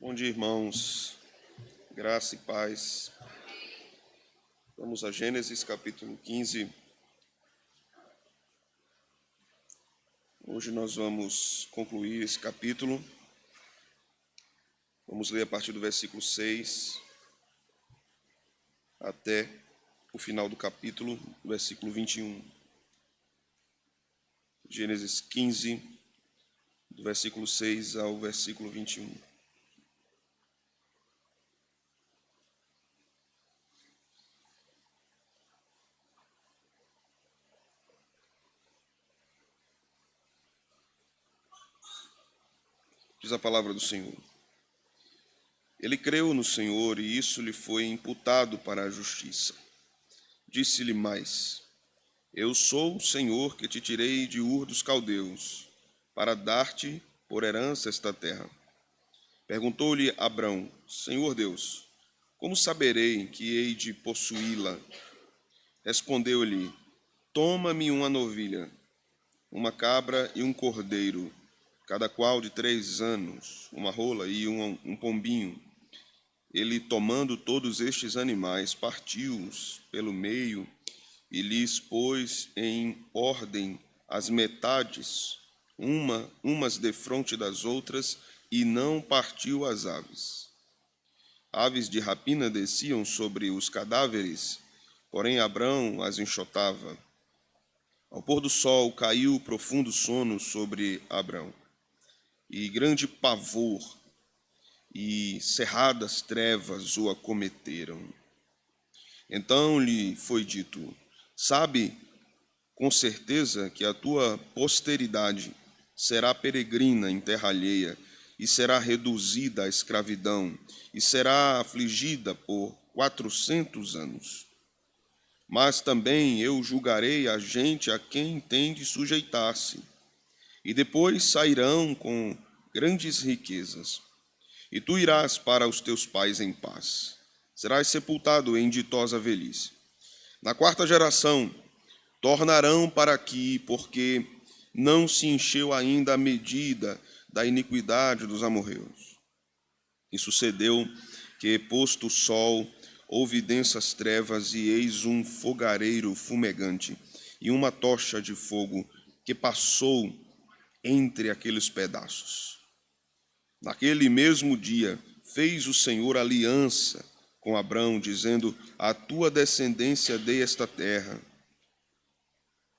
Bom dia, irmãos. Graça e paz. Vamos a Gênesis capítulo 15. Hoje nós vamos concluir esse capítulo. Vamos ler a partir do versículo 6 até o final do capítulo, versículo 21. Gênesis 15, do versículo 6 ao versículo 21. Diz a palavra do Senhor. Ele creu no Senhor e isso lhe foi imputado para a justiça. Disse-lhe mais: Eu sou o Senhor que te tirei de Ur dos Caldeus, para dar-te por herança esta terra. Perguntou-lhe Abrão: Senhor Deus, como saberei que hei de possuí-la? Respondeu-lhe: Toma-me uma novilha, uma cabra e um cordeiro, cada qual de 3 anos, uma rola e um pombinho. Ele, tomando todos estes animais, partiu-os pelo meio e lhes pôs em ordem as metades, umas defronte das outras, e não partiu as aves. Aves de rapina desciam sobre os cadáveres, porém Abrão as enxotava. Ao pôr do sol caiu profundo sono sobre Abrão, e grande pavor e cerradas trevas o acometeram. Então lhe foi dito: Sabe com certeza que a tua posteridade será peregrina em terra alheia, e será reduzida à escravidão, e será afligida por 400 anos. Mas também eu julgarei a gente a quem tem de sujeitar-se, e depois sairão com grandes riquezas. E tu irás para os teus pais em paz. Serás sepultado em ditosa velhice. Na 4ª geração tornarão para aqui, porque não se encheu ainda a medida da iniquidade dos amorreus. E sucedeu que, posto o sol, houve densas trevas, e eis um fogareiro fumegante, e uma tocha de fogo que passou entre aqueles pedaços. Naquele mesmo dia fez o Senhor aliança com Abrão, dizendo: A tua descendência dei esta terra,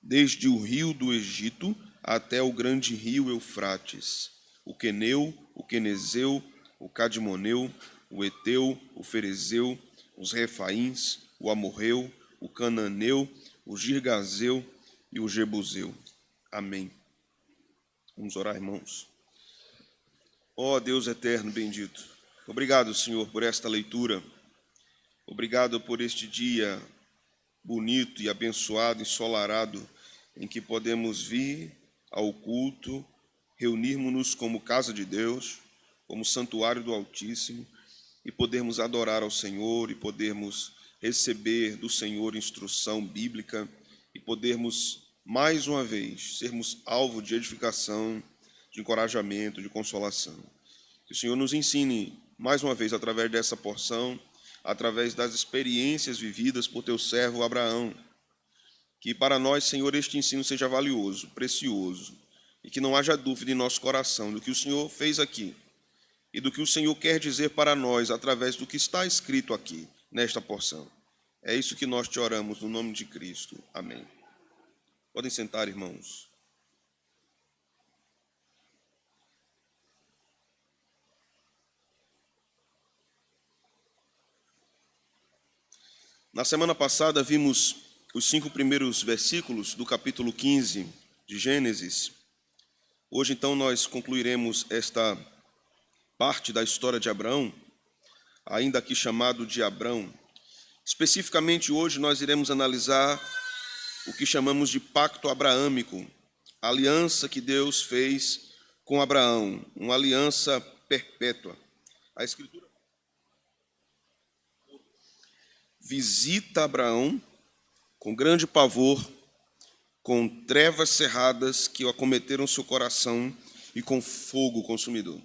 desde o rio do Egito até o grande rio Eufrates, o queneu, o quenezeu, o cadmoneu, o eteu, o ferezeu, os refaíns, o amorreu, o cananeu, o girgazeu e o jebuseu. Amém. Vamos orar, irmãos. Ó Deus eterno bendito, obrigado, Senhor, por esta leitura. Obrigado por este dia bonito e abençoado, ensolarado, em que podemos vir ao culto, reunirmos-nos como casa de Deus, como santuário do Altíssimo, e podermos adorar ao Senhor, e podermos receber do Senhor instrução bíblica, e podermos, mais uma vez, sermos alvo de edificação, de encorajamento, de consolação. Que o Senhor nos ensine, mais uma vez, através dessa porção, através das experiências vividas por teu servo Abraão. Que para nós, Senhor, este ensino seja valioso, precioso, e que não haja dúvida em nosso coração do que o Senhor fez aqui e do que o Senhor quer dizer para nós através do que está escrito aqui, nesta porção. É isso que nós te oramos no nome de Cristo. Amém. Podem sentar, irmãos. Na semana passada vimos os 5 primeiros versículos do capítulo 15 de Gênesis. Hoje, então, nós concluiremos esta parte da história de Abraão, ainda aqui chamado de Abrão. Especificamente hoje nós iremos analisar o que chamamos de pacto abraâmico, a aliança que Deus fez com Abraão, uma aliança perpétua. A Escritura visita Abraão com grande pavor, com trevas cerradas que o acometeram seu coração e com fogo consumidor.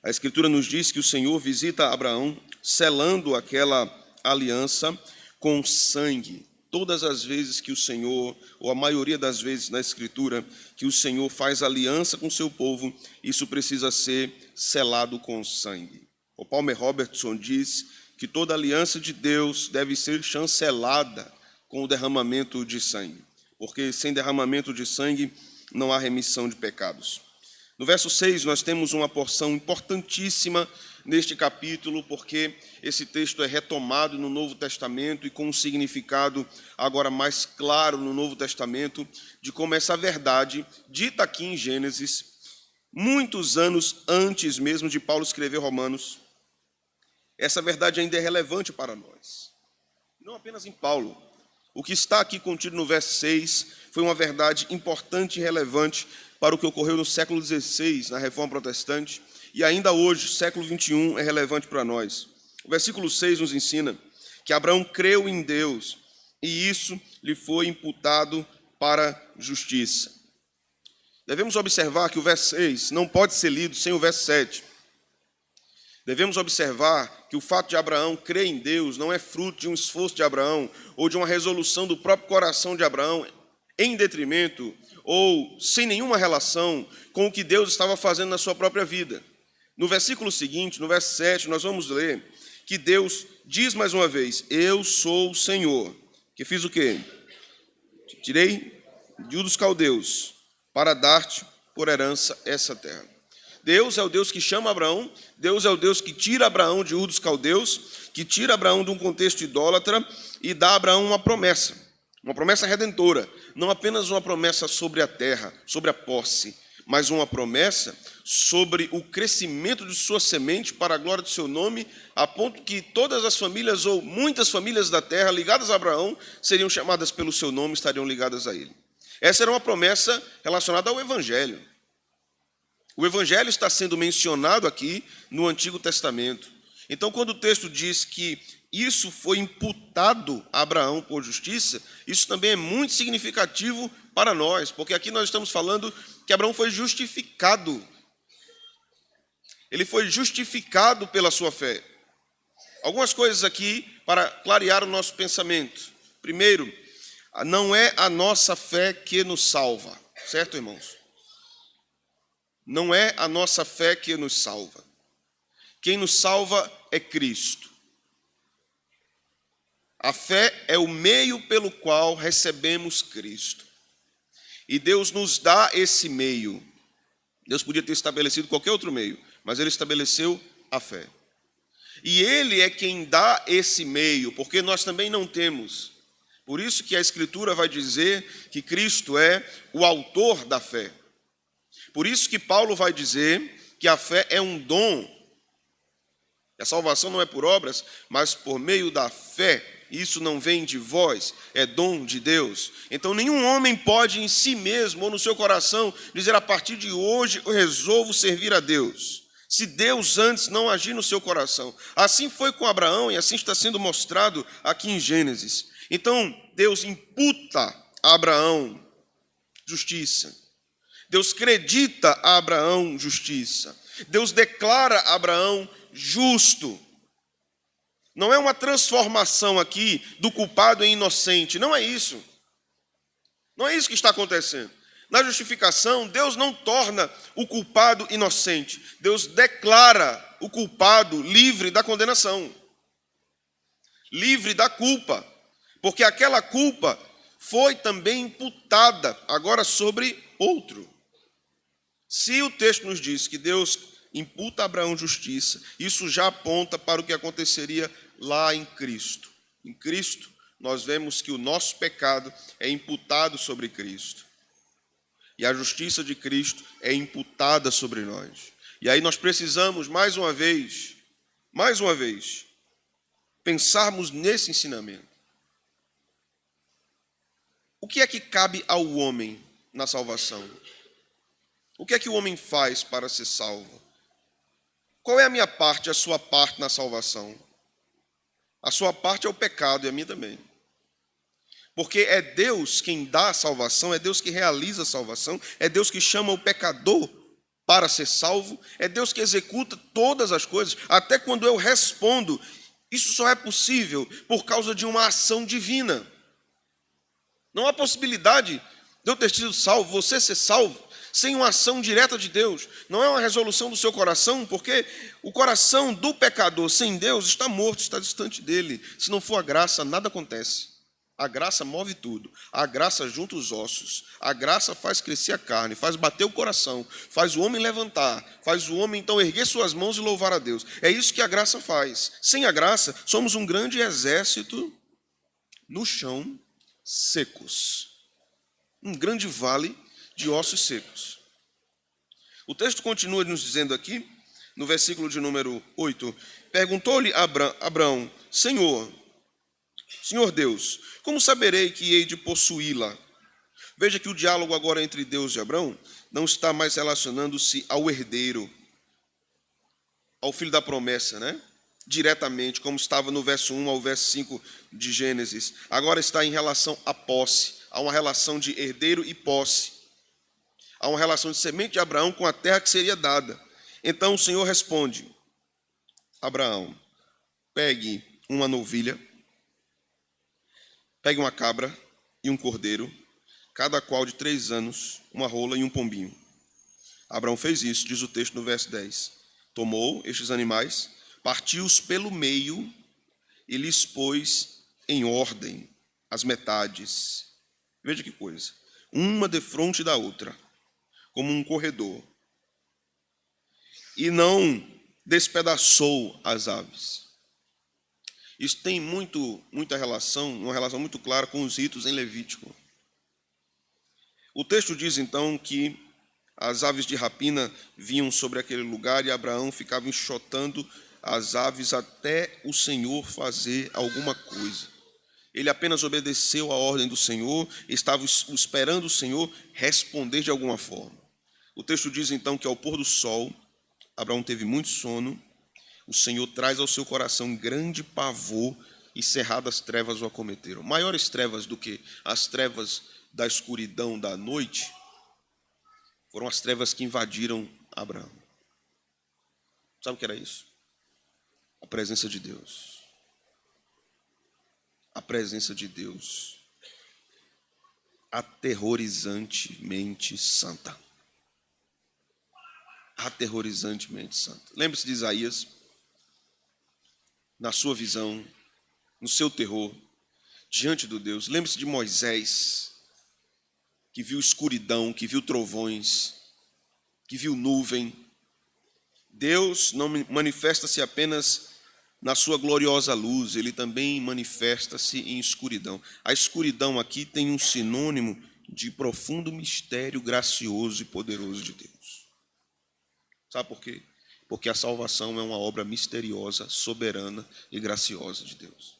A Escritura nos diz que o Senhor visita Abraão, selando aquela aliança com sangue. Todas as vezes que o Senhor, ou a maioria das vezes na Escritura, que o Senhor faz aliança com o seu povo, isso precisa ser selado com sangue. O Palmer Robertson diz que toda aliança de Deus deve ser chancelada com o derramamento de sangue, porque sem derramamento de sangue não há remissão de pecados. No verso 6, nós temos uma porção importantíssima neste capítulo, porque esse texto é retomado no Novo Testamento e com um significado agora mais claro no Novo Testamento, de como essa verdade, dita aqui em Gênesis, muitos anos antes mesmo de Paulo escrever Romanos, essa verdade ainda é relevante para nós. Não apenas em Paulo. O que está aqui contido no verso 6 foi uma verdade importante e relevante para o que ocorreu no século XVI, na Reforma Protestante, e ainda hoje, século XXI, é relevante para nós. O versículo 6 nos ensina que Abraão creu em Deus, e isso lhe foi imputado para justiça. Devemos observar que o verso 6 não pode ser lido sem o verso 7. Devemos observar que o fato de Abraão crer em Deus não é fruto de um esforço de Abraão ou de uma resolução do próprio coração de Abraão em detrimento ou sem nenhuma relação com o que Deus estava fazendo na sua própria vida. No versículo seguinte, no verso 7, nós vamos ler que Deus diz mais uma vez: eu sou o Senhor, que fiz o quê? Te tirei de Ur dos Caldeus para dar-te por herança essa terra. Deus é o Deus que chama Abraão, Deus é o Deus que tira Abraão de Ur dos Caldeus, que tira Abraão de um contexto idólatra e dá a Abraão uma promessa redentora, não apenas uma promessa sobre a terra, sobre a posse, mas uma promessa sobre o crescimento de sua semente para a glória do seu nome, a ponto que todas as famílias ou muitas famílias da terra ligadas a Abraão seriam chamadas pelo seu nome, estariam ligadas a ele. Essa era uma promessa relacionada ao Evangelho. O Evangelho está sendo mencionado aqui no Antigo Testamento. Então, quando o texto diz que isso foi imputado a Abraão por justiça, isso também é muito significativo para nós, porque aqui nós estamos falando que Abraão foi justificado. Ele foi justificado pela sua fé. Algumas coisas aqui para clarear o nosso pensamento. Primeiro, não é a nossa fé que nos salva, certo, irmãos? Não é a nossa fé que nos salva. Quem nos salva é Cristo. A fé é o meio pelo qual recebemos Cristo. E Deus nos dá esse meio. Deus podia ter estabelecido qualquer outro meio, mas Ele estabeleceu a fé. E Ele é quem dá esse meio, porque nós também não temos. Por isso que a Escritura vai dizer que Cristo é o autor da fé. Por isso que Paulo vai dizer que a fé é um dom. A salvação não é por obras, mas por meio da fé. Isso não vem de vós, é dom de Deus. Então nenhum homem pode em si mesmo ou no seu coração dizer: a partir de hoje eu resolvo servir a Deus, se Deus antes não agir no seu coração. Assim foi com Abraão e assim está sendo mostrado aqui em Gênesis. Então Deus imputa a Abraão justiça. Deus acredita a Abraão justiça. Deus declara a Abraão justo. Não é uma transformação aqui do culpado em inocente. Não é isso. Não é isso que está acontecendo. Na justificação, Deus não torna o culpado inocente. Deus declara o culpado livre da condenação. Livre da culpa. Porque aquela culpa foi também imputada agora sobre outro. Se o texto nos diz que Deus imputa a Abraão justiça, isso já aponta para o que aconteceria lá em Cristo. Em Cristo, nós vemos que o nosso pecado é imputado sobre Cristo. E a justiça de Cristo é imputada sobre nós. E aí nós precisamos, mais uma vez, pensarmos nesse ensinamento. O que é que cabe ao homem na salvação? O que é que o homem faz para ser salvo? Qual é a minha parte, a sua parte na salvação? A sua parte é o pecado e a minha também. Porque é Deus quem dá a salvação, é Deus que realiza a salvação, é Deus que chama o pecador para ser salvo, é Deus que executa todas as coisas, até quando eu respondo. Isso só é possível por causa de uma ação divina. Não há possibilidade de eu ter sido salvo, você ser salvo, sem uma ação direta de Deus. Não é uma resolução do seu coração, porque o coração do pecador sem Deus está morto, está distante dele. Se não for a graça, nada acontece. A graça move tudo. A graça junta os ossos. A graça faz crescer a carne, faz bater o coração, faz o homem levantar, faz o homem então erguer suas mãos e louvar a Deus. É isso que a graça faz. Sem a graça, somos um grande exército no chão, secos. Um grande vale de ossos secos. O texto continua nos dizendo aqui, no versículo de número 8, perguntou-lhe Abraão, Senhor Deus, como saberei que hei de possuí-la? Veja que o diálogo agora entre Deus e Abraão não está mais relacionando-se ao herdeiro, ao filho da promessa, né? Diretamente, como estava no verso 1 ao verso 5 de Gênesis. Agora está em relação à posse. Há uma relação de herdeiro e posse. Há uma relação de semente de Abraão com a terra que seria dada. Então o Senhor responde, Abraão, pegue uma novilha, pegue uma cabra e um cordeiro, cada qual de 3 anos, uma rola e um pombinho. Abraão fez isso, diz o texto no verso 10. Tomou estes animais, partiu-os pelo meio e lhes pôs em ordem as metades. Veja que coisa. Uma defronte da outra, como um corredor. E não despedaçou as aves. Isso tem muita relação, uma relação muito clara com os ritos em Levítico. O texto diz então que as aves de rapina vinham sobre aquele lugar e Abraão ficava enxotando as aves até o Senhor fazer alguma coisa. Ele apenas obedeceu a ordem do Senhor, estava esperando o Senhor responder de alguma forma. O texto diz então que ao pôr do sol, Abraão teve muito sono, o Senhor traz ao seu coração grande pavor e cerradas trevas o acometeram. Maiores trevas do que as trevas da escuridão da noite, foram as trevas que invadiram Abraão. Sabe o que era isso? A presença de Deus. A presença de Deus. Aterrorizantemente santa. Aterrorizantemente santa. Lembre-se de Isaías, na sua visão, no seu terror, diante do Deus. Lembre-se de Moisés, que viu escuridão, que viu trovões, que viu nuvem. Deus não manifesta-se apenas na sua gloriosa luz, ele também manifesta-se em escuridão. A escuridão aqui tem um sinônimo de profundo mistério gracioso e poderoso de Deus. Sabe por quê? Porque a salvação é uma obra misteriosa, soberana e graciosa de Deus.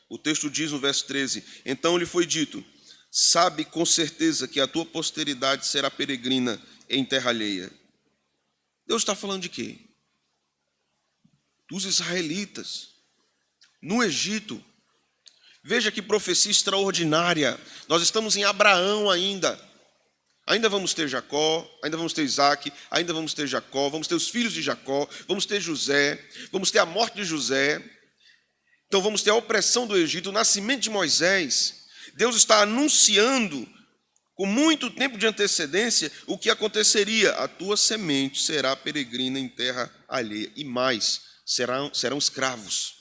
O texto diz no verso 13, então lhe foi dito, sabe com certeza que a tua posteridade será peregrina em terra alheia. Deus está falando de quê? Dos israelitas, no Egito. Veja que profecia extraordinária. Nós estamos em Abraão ainda. Ainda vamos ter Jacó, ainda vamos ter Isaac, ainda vamos ter Jacó, vamos ter os filhos de Jacó, vamos ter José, vamos ter a morte de José. Então vamos ter a opressão do Egito, o nascimento de Moisés. Deus está anunciando com muito tempo de antecedência o que aconteceria. A tua semente será peregrina em terra alheia. E mais, serão escravos.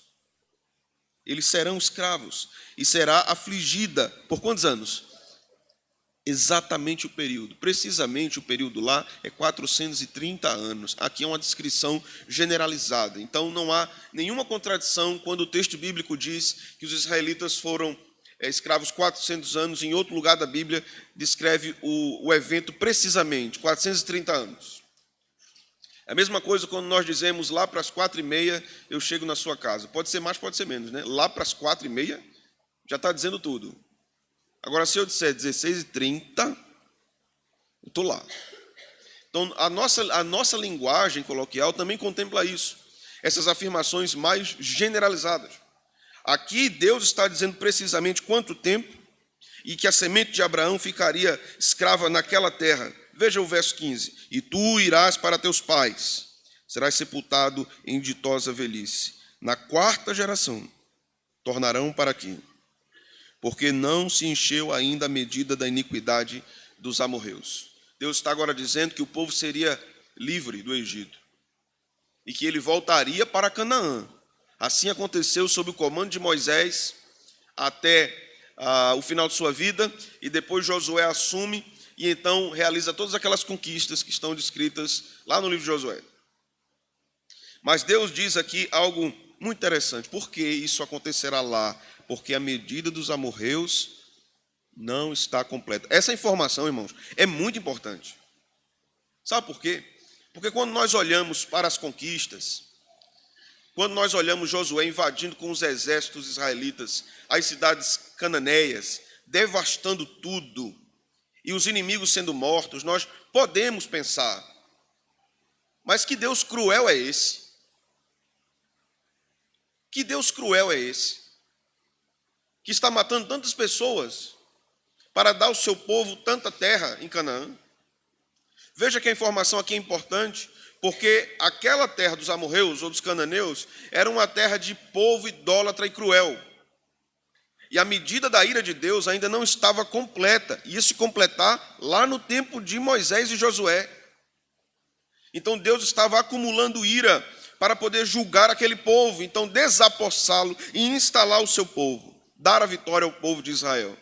Eles serão escravos. E será afligida. Por quantos anos? Exatamente o período. Precisamente o período lá é 430 anos. Aqui é uma descrição generalizada. Então não há nenhuma contradição quando o texto bíblico diz que os israelitas foram escravos 400 anos. Em outro lugar da Bíblia descreve o evento precisamente, 430 anos. É a mesma coisa quando nós dizemos lá para as 4h30 eu chego na sua casa. Pode ser mais, pode ser menos, né? Lá para as 4h30 já está dizendo tudo. Agora, se eu disser 16h30, eu estou lá. Então, a nossa linguagem coloquial também contempla isso. Essas afirmações mais generalizadas. Aqui, Deus está dizendo precisamente quanto tempo e que a semente de Abraão ficaria escrava naquela terra Veja o verso 15. E tu irás para teus pais, serás sepultado em ditosa velhice. Na 4ª geração tornarão para aqui, porque não se encheu ainda a medida da iniquidade dos amorreus. Deus está agora dizendo que o povo seria livre do Egito e que ele voltaria para Canaã. Assim aconteceu sob o comando de Moisés até o final de sua vida, e depois Josué assume e então realiza todas aquelas conquistas que estão descritas lá no livro de Josué. Mas Deus diz aqui algo muito interessante. Por que isso acontecerá lá? Porque a medida dos amorreus não está completa. Essa informação, irmãos, é muito importante. Sabe por quê? Porque quando nós olhamos para as conquistas, quando nós olhamos Josué invadindo com os exércitos israelitas as cidades cananeias, devastando tudo, e os inimigos sendo mortos, nós podemos pensar, mas que Deus cruel é esse? Que Deus cruel é esse? Que está matando tantas pessoas para dar ao seu povo tanta terra em Canaã? Veja que a informação aqui é importante, porque aquela terra dos amorreus ou dos cananeus era uma terra de povo idólatra e cruel. E a medida da ira de Deus ainda não estava completa. Ia se completar lá no tempo de Moisés e Josué. Então Deus estava acumulando ira para poder julgar aquele povo. Então desapossá-lo e instalar o seu povo. Dar a vitória ao povo de Israel.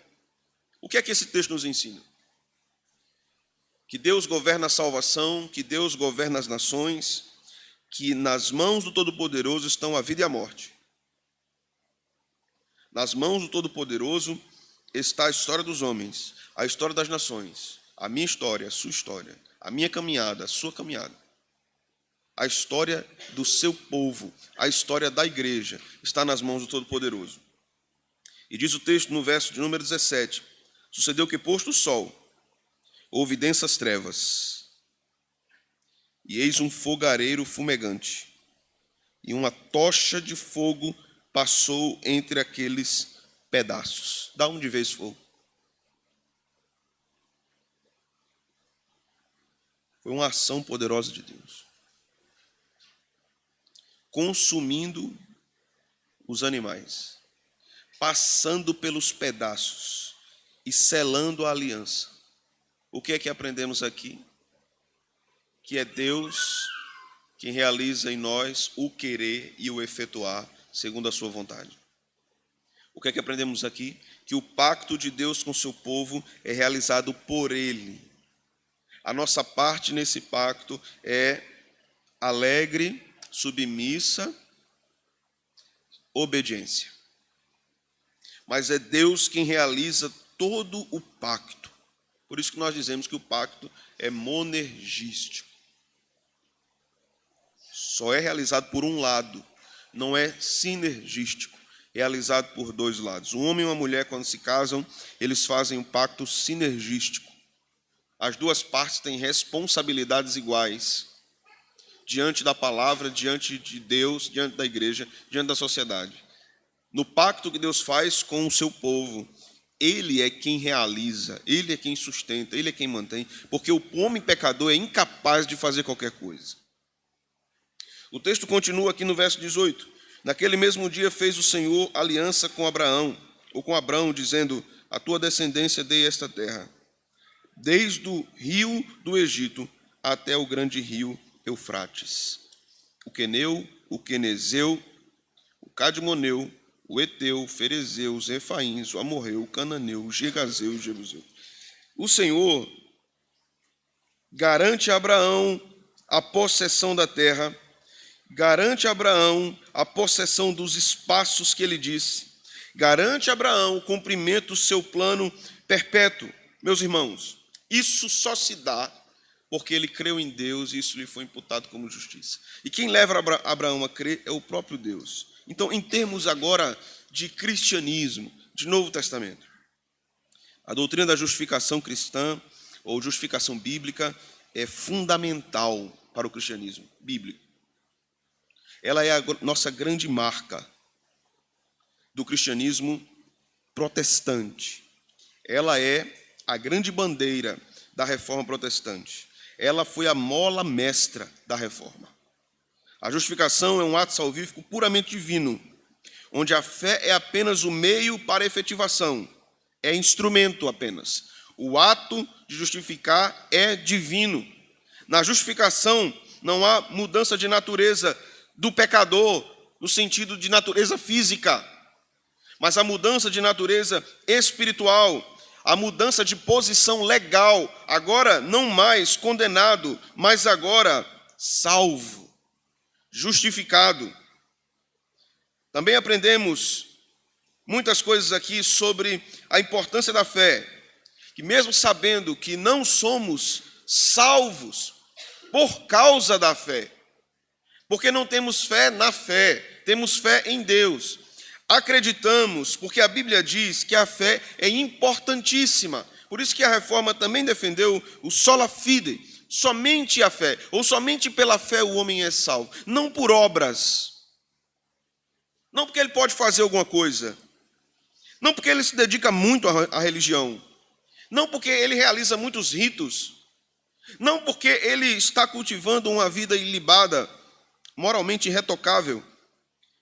O que é que esse texto nos ensina? Que Deus governa a salvação, que Deus governa as nações, que nas mãos do Todo-Poderoso estão a vida e a morte. Nas mãos do Todo-Poderoso está a história dos homens, a história das nações, a minha história, a sua história, a minha caminhada, a sua caminhada. A história do seu povo, a história da igreja, está nas mãos do Todo-Poderoso. E diz o texto no verso de número 17, sucedeu que posto o sol, houve densas trevas, e eis um fogareiro fumegante, e uma tocha de fogo passou entre aqueles pedaços. Da onde veio esse fogo? Foi uma ação poderosa de Deus, consumindo os animais, passando pelos pedaços e selando a aliança. O que é que aprendemos aqui? Que é Deus quem realiza em nós o querer e o efetuar segundo a sua vontade. O que é que aprendemos aqui? Que o pacto de Deus com o seu povo é realizado por Ele. A nossa parte nesse pacto é alegre, submissa, obediência. Mas é Deus quem realiza todo o pacto. Por isso que nós dizemos que o pacto é monergístico. Só é realizado por um lado, não é sinergístico, realizado por dois lados. Um homem e uma mulher, quando se casam, eles fazem um pacto sinergístico. As duas partes têm responsabilidades iguais diante da palavra, diante de Deus, diante da igreja, diante da sociedade. No pacto que Deus faz com o seu povo, Ele é quem realiza, Ele é quem sustenta, Ele é quem mantém, porque o homem pecador é incapaz de fazer qualquer coisa. O texto continua aqui no verso 18. Naquele mesmo dia fez o Senhor aliança com Abraão, ou com Abrão, dizendo, a tua descendência dei esta terra, desde o rio do Egito até o grande rio Eufrates. O queneu, o quenezeu, o cadmoneu, o eteu, o ferezeu, os refaíns, o amorreu, o cananeu, o gergazeu e o jebuseu. O Senhor garante a Abraão a possessão da terra, garante a Abraão a possessão dos espaços que ele disse, garante a Abraão o cumprimento do seu plano perpétuo. Meus irmãos, isso só se dá porque ele creu em Deus e isso lhe foi imputado como justiça. E quem leva Abraão a crer é o próprio Deus. Então, em termos agora de cristianismo, de Novo Testamento, a doutrina da justificação cristã ou justificação bíblica é fundamental para o cristianismo bíblico. Ela é a nossa grande marca do cristianismo protestante. Ela é a grande bandeira da reforma protestante. Ela foi a mola mestra da reforma. A justificação é um ato salvífico puramente divino, onde a fé é apenas o meio para a efetivação, é instrumento apenas. O ato de justificar é divino. Na justificação não há mudança de natureza do pecador, no sentido de natureza física, mas a mudança de natureza espiritual, a mudança de posição legal, agora não mais condenado, mas agora salvo, justificado. Também aprendemos muitas coisas aqui sobre a importância da fé, que mesmo sabendo que não somos salvos por causa da fé, porque não temos fé na fé, temos fé em Deus. Acreditamos, porque a Bíblia diz que a fé é importantíssima. Por isso que a Reforma também defendeu o sola fide, somente a fé, ou somente pela fé o homem é salvo, não por obras. Não porque ele pode fazer alguma coisa, não porque ele se dedica muito à religião, não porque ele realiza muitos ritos, não porque ele está cultivando uma vida ilibada, moralmente irretocável,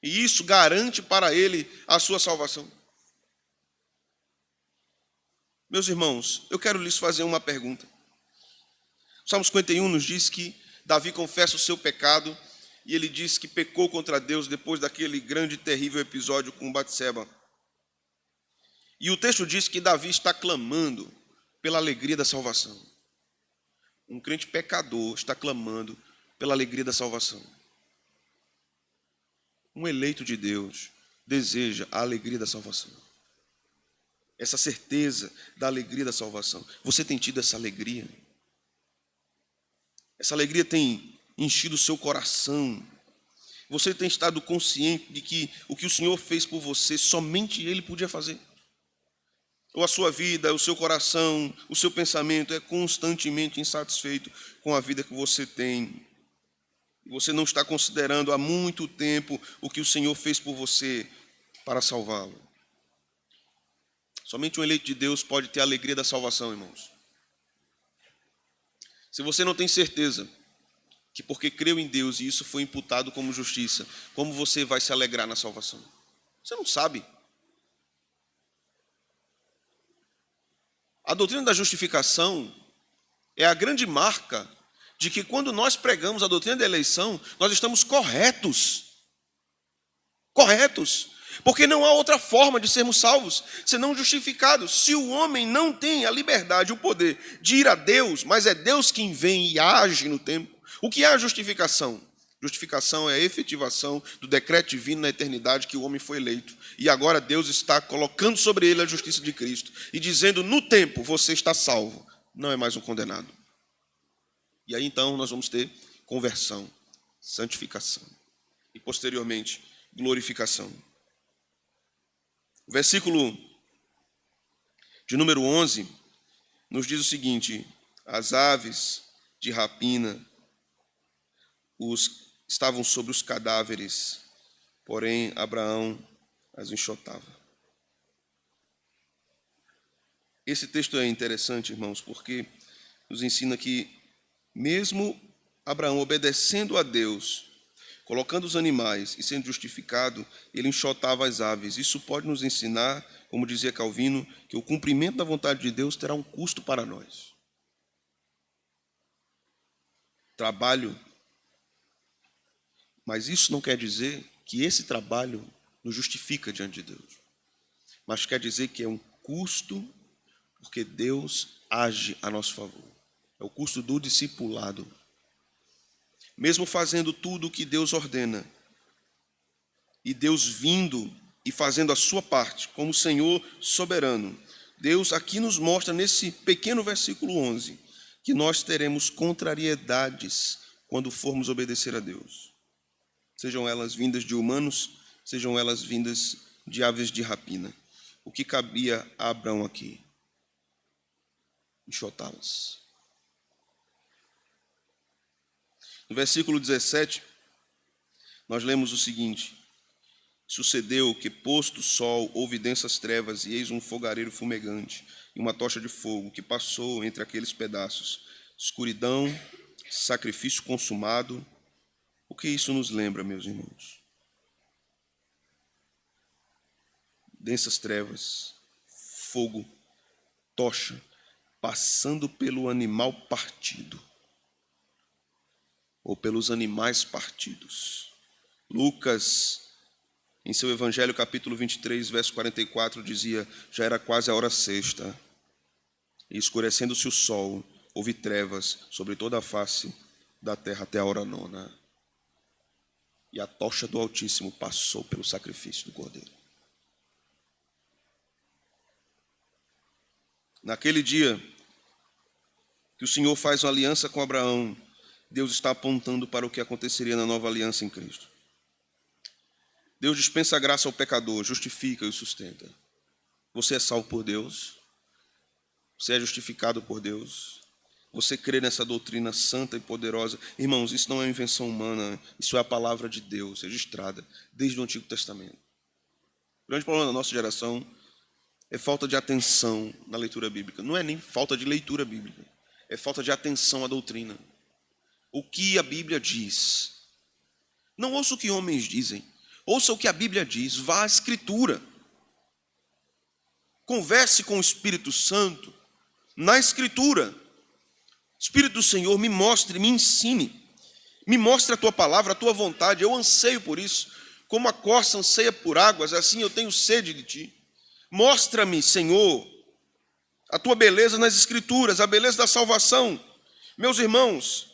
e isso garante para ele a sua salvação. Meus irmãos, eu quero lhes fazer uma pergunta. O Salmo 51 nos diz que Davi confessa o seu pecado e ele diz que pecou contra Deus depois daquele grande e terrível episódio com Batseba. E o texto diz que Davi está clamando pela alegria da salvação. Um crente pecador está clamando pela alegria da salvação. Um eleito de Deus deseja a alegria da salvação. Essa certeza da alegria da salvação. Você tem tido essa alegria? Essa alegria tem enchido o seu coração. Você tem estado consciente de que o que o Senhor fez por você, somente Ele podia fazer? Ou a sua vida, o seu coração, o seu pensamento é constantemente insatisfeito com a vida que você tem? Você não está considerando há muito tempo o que o Senhor fez por você para salvá-lo. Somente um eleito de Deus pode ter a alegria da salvação, irmãos. Se você não tem certeza que porque creu em Deus e isso foi imputado como justiça, como você vai se alegrar na salvação? Você não sabe. A doutrina da justificação é a grande marca de que quando nós pregamos a doutrina da eleição, nós estamos corretos. Corretos. Porque não há outra forma de sermos salvos, senão justificados. Se o homem não tem a liberdade, o poder de ir a Deus, mas é Deus quem vem e age no tempo, o que é a justificação? Justificação é a efetivação do decreto divino na eternidade que o homem foi eleito. E agora Deus está colocando sobre ele a justiça de Cristo e dizendo, no tempo, você está salvo. Não é mais um condenado. E aí então nós vamos ter conversão, santificação e posteriormente glorificação. O versículo de número 11 nos diz o seguinte: as aves de rapina estavam sobre os cadáveres, porém Abraão as enxotava. Esse texto é interessante, irmãos, porque nos ensina que mesmo Abraão obedecendo a Deus, colocando os animais e sendo justificado, ele enxotava as aves. Isso pode nos ensinar, como dizia Calvino, que o cumprimento da vontade de Deus terá um custo para nós. Trabalho. Mas isso não quer dizer que esse trabalho nos justifica diante de Deus. Mas quer dizer que é um custo porque Deus age a nosso favor. É o custo do discipulado. Mesmo fazendo tudo o que Deus ordena, e Deus vindo e fazendo a sua parte, como Senhor soberano, Deus aqui nos mostra, nesse pequeno versículo 11, que nós teremos contrariedades quando formos obedecer a Deus. Sejam elas vindas de humanos, sejam elas vindas de aves de rapina. O que cabia a Abraão aqui? Enxotá-las. No versículo 17, nós lemos o seguinte: Sucedeu que, posto o sol, houve densas trevas, e eis um fogareiro fumegante e uma tocha de fogo que passou entre aqueles pedaços. Escuridão, sacrifício consumado. O que isso nos lembra, meus irmãos? Densas trevas, fogo, tocha, passando pelo animal partido, ou pelos animais partidos. Lucas, em seu Evangelho, capítulo 23, verso 44, dizia: já era quase a hora sexta, e escurecendo-se o sol, houve trevas sobre toda a face da terra até a hora nona. E a tocha do Altíssimo passou pelo sacrifício do Cordeiro. Naquele dia que o Senhor faz uma aliança com Abraão, Deus está apontando para o que aconteceria na nova aliança em Cristo. Deus dispensa a graça ao pecador, justifica e o sustenta. Você é salvo por Deus, você é justificado por Deus, você crê nessa doutrina santa e poderosa. Irmãos, isso não é invenção humana, isso é a palavra de Deus, registrada desde o Antigo Testamento. O grande problema da nossa geração é falta de atenção na leitura bíblica. Não é nem falta de leitura bíblica, é falta de atenção à doutrina. O que a Bíblia diz. Não ouça o que homens dizem, ouça o que a Bíblia diz, vá à Escritura. Converse com o Espírito Santo na Escritura. Espírito do Senhor, me mostre, me ensine, me mostre a tua palavra, a tua vontade. Eu anseio por isso. Como a corça anseia por águas, assim eu tenho sede de ti. Mostra-me, Senhor, a tua beleza nas Escrituras, a beleza da salvação. Meus irmãos,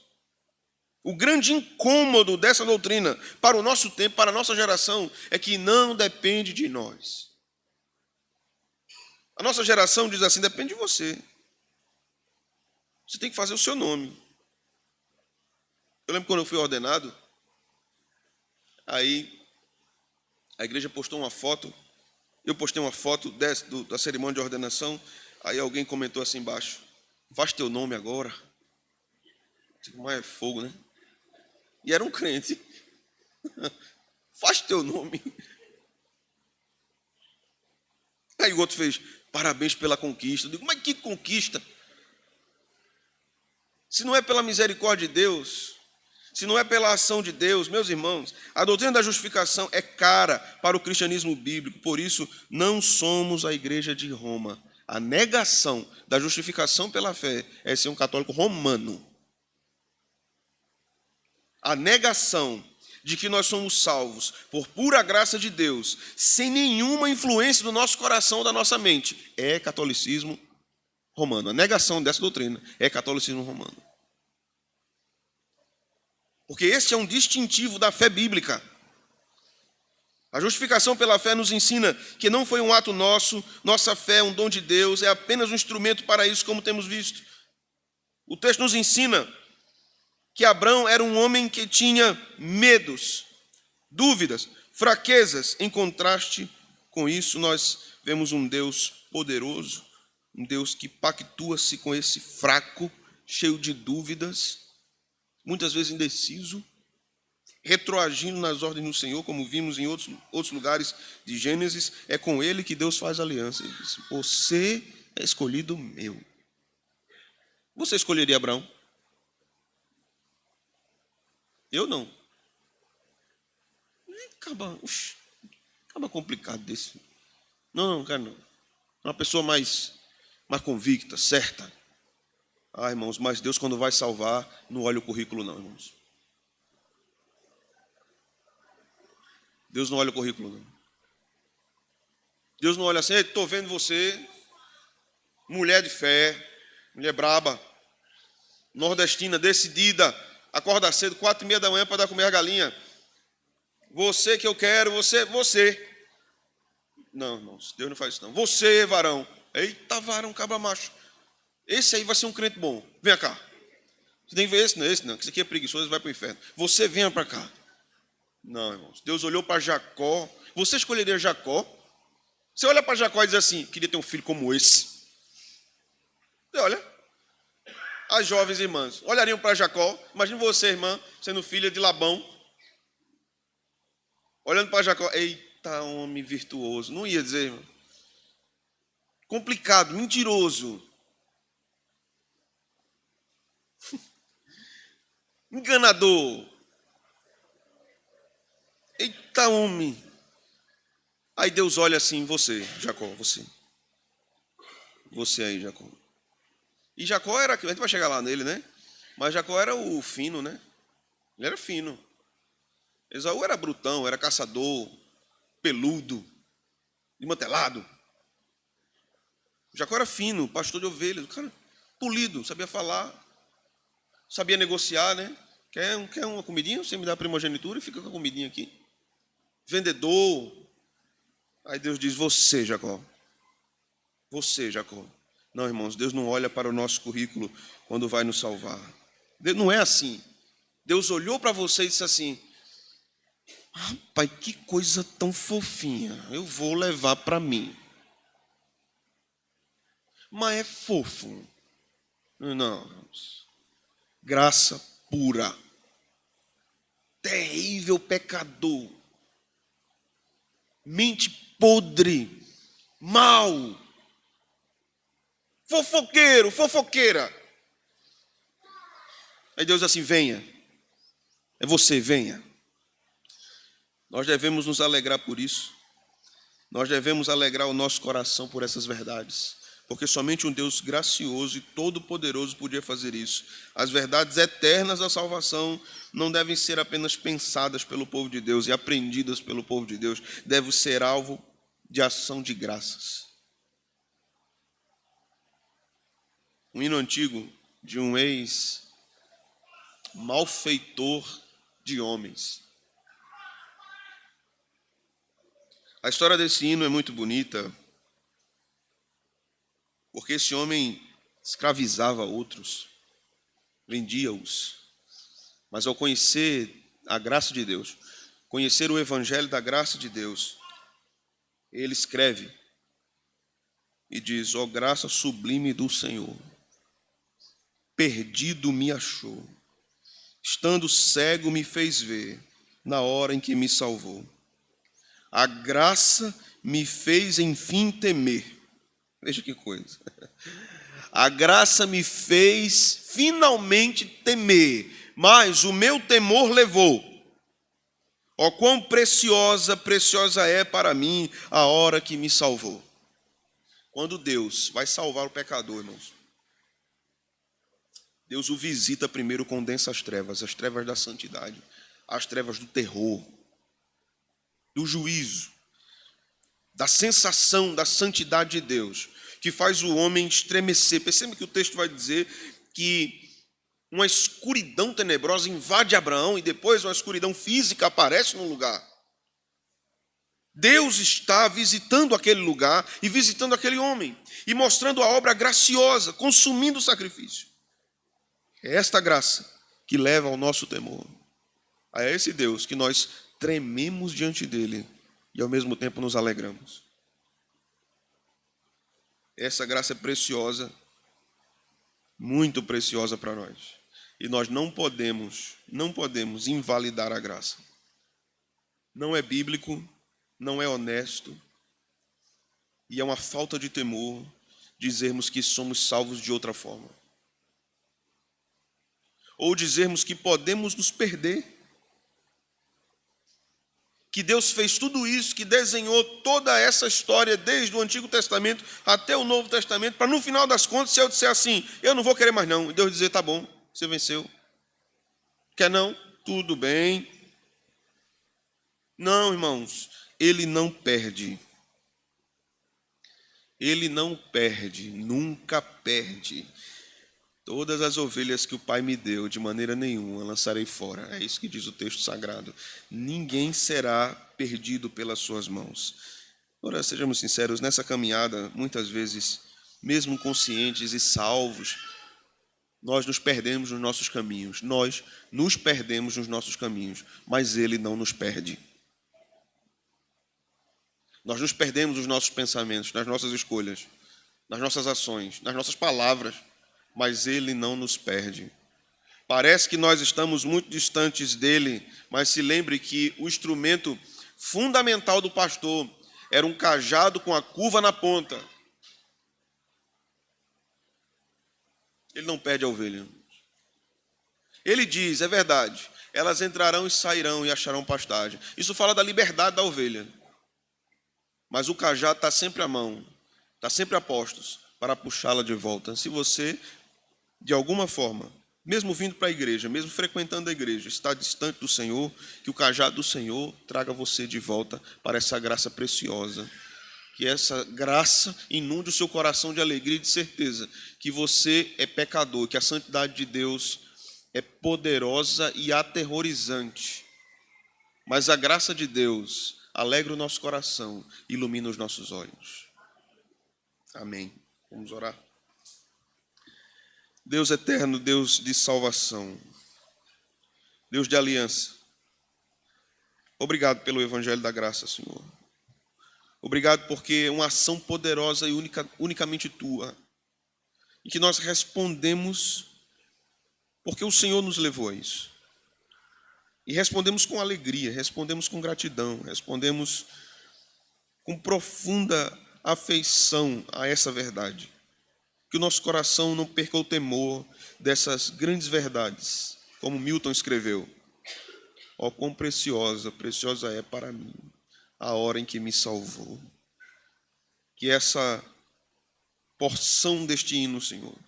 o grande incômodo dessa doutrina para o nosso tempo, para a nossa geração, é que não depende de nós. A nossa geração diz assim: depende de você. Você tem que fazer o seu nome. Eu lembro quando eu fui ordenado, aí a igreja postou uma foto, eu postei uma foto da cerimônia de ordenação, aí alguém comentou assim embaixo: faz teu nome agora. Mas é fogo, né? E era um crente. Faz teu nome. Aí o outro fez: parabéns pela conquista. Eu digo: mas que conquista? Se não é pela misericórdia de Deus, se não é pela ação de Deus, meus irmãos, a doutrina da justificação é cara para o cristianismo bíblico. Por isso, não somos a igreja de Roma. A negação da justificação pela fé é ser um católico romano. A negação de que nós somos salvos por pura graça de Deus, sem nenhuma influência do nosso coração ou da nossa mente, é catolicismo romano. A negação dessa doutrina é catolicismo romano. Porque esse é um distintivo da fé bíblica. A justificação pela fé nos ensina que não foi um ato nosso, nossa fé é um dom de Deus, é apenas um instrumento para isso, como temos visto. O texto nos ensina que Abrão era um homem que tinha medos, dúvidas, fraquezas. Em contraste com isso, nós vemos um Deus poderoso, um Deus que pactua-se com esse fraco, cheio de dúvidas, muitas vezes indeciso, retroagindo nas ordens do Senhor, como vimos em outros lugares de Gênesis. É com ele que Deus faz aliança. Ele diz: você é escolhido meu. Você escolheria Abraão? Eu não. Acaba complicado desse. Não, cara, não. Uma pessoa mais convicta, certa. Ah, irmãos, mas Deus, quando vai salvar, não olha o currículo, não, irmãos. Deus não olha o currículo, não. Deus não olha assim: estou vendo você, mulher de fé, mulher braba, nordestina, decidida, acorda cedo, 4:30 da manhã para dar comer a galinha. Você que eu quero, você. Não, irmãos, Deus não faz isso não. Você, varão. Eita, varão, cabra macho. Esse aí vai ser um crente bom. Venha cá. Você tem que ver esse não, que esse aqui é preguiçoso e vai para o inferno. Você venha para cá. Não, irmãos. Deus olhou para Jacó. Você escolheria Jacó? Você olha para Jacó e diz assim: queria ter um filho como esse. Você olha. As jovens irmãs olhariam para Jacó. Imagina você, irmã, sendo filha de Labão, olhando para Jacó: eita, eita, homem virtuoso. Não ia dizer, irmão. Complicado, mentiroso. Enganador. Eita, homem. Aí Deus olha assim, você, Jacó, você. Você aí, Jacó. E Jacó era, a gente vai chegar lá nele, né? Mas Jacó era o fino, né? Ele era fino. Esaú era brutão, era caçador, peludo, desmantelado. Jacó era fino, pastor de ovelhas, o cara polido, sabia falar, sabia negociar, né? Quer uma comidinha? Você me dá a primogenitura e fica com a comidinha aqui. Vendedor. Aí Deus diz, você, Jacó. Você, Jacó. Não, irmãos, Deus não olha para o nosso currículo quando vai nos salvar. Deus não é assim. Deus olhou para você e disse assim, rapaz, que coisa tão fofinha, eu vou levar para mim. Mas é fofo. Não. Graça pura. Terrível pecador. Mente podre. Mal. Fofoqueiro, fofoqueira. Aí Deus diz assim, venha. É você, venha. Nós devemos nos alegrar por isso. Nós devemos alegrar o nosso coração por essas verdades. Porque somente um Deus gracioso e todo-poderoso podia fazer isso. As verdades eternas da salvação não devem ser apenas pensadas pelo povo de Deus e aprendidas pelo povo de Deus. Devem ser alvo de ação de graças. Um hino antigo de um ex-malfeitor de homens. A história desse hino é muito bonita, porque esse homem escravizava outros, vendia-os. Mas ao conhecer a graça de Deus, conhecer o evangelho da graça de Deus, ele escreve e diz, ó graça sublime do Senhor, perdido me achou, estando cego me fez ver, na hora em que me salvou. A graça me fez enfim temer. Veja que coisa. A graça me fez finalmente temer, mas o meu temor levou. Ó quão preciosa é para mim a hora que me salvou. Quando Deus vai salvar o pecador, irmãos, Deus o visita primeiro com densas trevas, as trevas da santidade, as trevas do terror, do juízo, da sensação da santidade de Deus, que faz o homem estremecer. Perceba que o texto vai dizer que uma escuridão tenebrosa invade Abraão e depois uma escuridão física aparece no lugar. Deus está visitando aquele lugar e visitando aquele homem e mostrando a obra graciosa, consumindo o sacrifício. É esta graça que leva ao nosso temor. É esse Deus que nós trememos diante dele e ao mesmo tempo nos alegramos. Essa graça é preciosa, muito preciosa para nós. E nós não podemos invalidar a graça. Não é bíblico, não é honesto, e é uma falta de temor dizermos que somos salvos de outra forma. Ou dizermos que podemos nos perder. Que Deus fez tudo isso, que desenhou toda essa história desde o Antigo Testamento até o Novo Testamento, para no final das contas, se eu disser assim, eu não vou querer mais não, e Deus dizer, tá bom, você venceu. Quer não? Tudo bem. Não, irmãos, ele não perde. Ele não perde, nunca perde. Todas as ovelhas que o Pai me deu, de maneira nenhuma, lançarei fora. É isso que diz o texto sagrado. Ninguém será perdido pelas suas mãos. Agora, sejamos sinceros, nessa caminhada, muitas vezes, mesmo conscientes e salvos, nós nos perdemos nos nossos caminhos. Nós nos perdemos nos nossos caminhos, mas Ele não nos perde. Nós nos perdemos nos nossos pensamentos, nas nossas escolhas, nas nossas ações, nas nossas palavras, mas Ele não nos perde. Parece que nós estamos muito distantes dEle, mas se lembre que o instrumento fundamental do pastor era um cajado com a curva na ponta. Ele não perde a ovelha. Ele diz, é verdade, elas entrarão e sairão e acharão pastagem. Isso fala da liberdade da ovelha. Mas o cajado está sempre à mão, está sempre a postos para puxá-la de volta. Se você, de alguma forma, mesmo vindo para a igreja, mesmo frequentando a igreja, está distante do Senhor, que o cajado do Senhor traga você de volta para essa graça preciosa. Que essa graça inunde o seu coração de alegria e de certeza que você é pecador, que a santidade de Deus é poderosa e aterrorizante. Mas a graça de Deus alegra o nosso coração, ilumina os nossos olhos. Amém. Vamos orar. Deus eterno, Deus de salvação, Deus de aliança, obrigado pelo Evangelho da Graça, Senhor. Obrigado porque é uma ação poderosa e unicamente Tua, e que nós respondemos porque o Senhor nos levou a isso. E respondemos com alegria, respondemos com gratidão, respondemos com profunda afeição a essa verdade. Que o nosso coração não perca o temor dessas grandes verdades, como Milton escreveu. Ó, quão preciosa, preciosa é para mim a hora em que me salvou. Que essa porção deste hino, Senhor,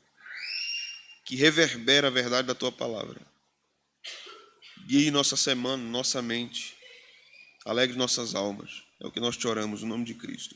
que reverbera a verdade da Tua palavra, guie nossa semana, nossa mente, alegre nossas almas. É o que nós te oramos, no nome de Cristo.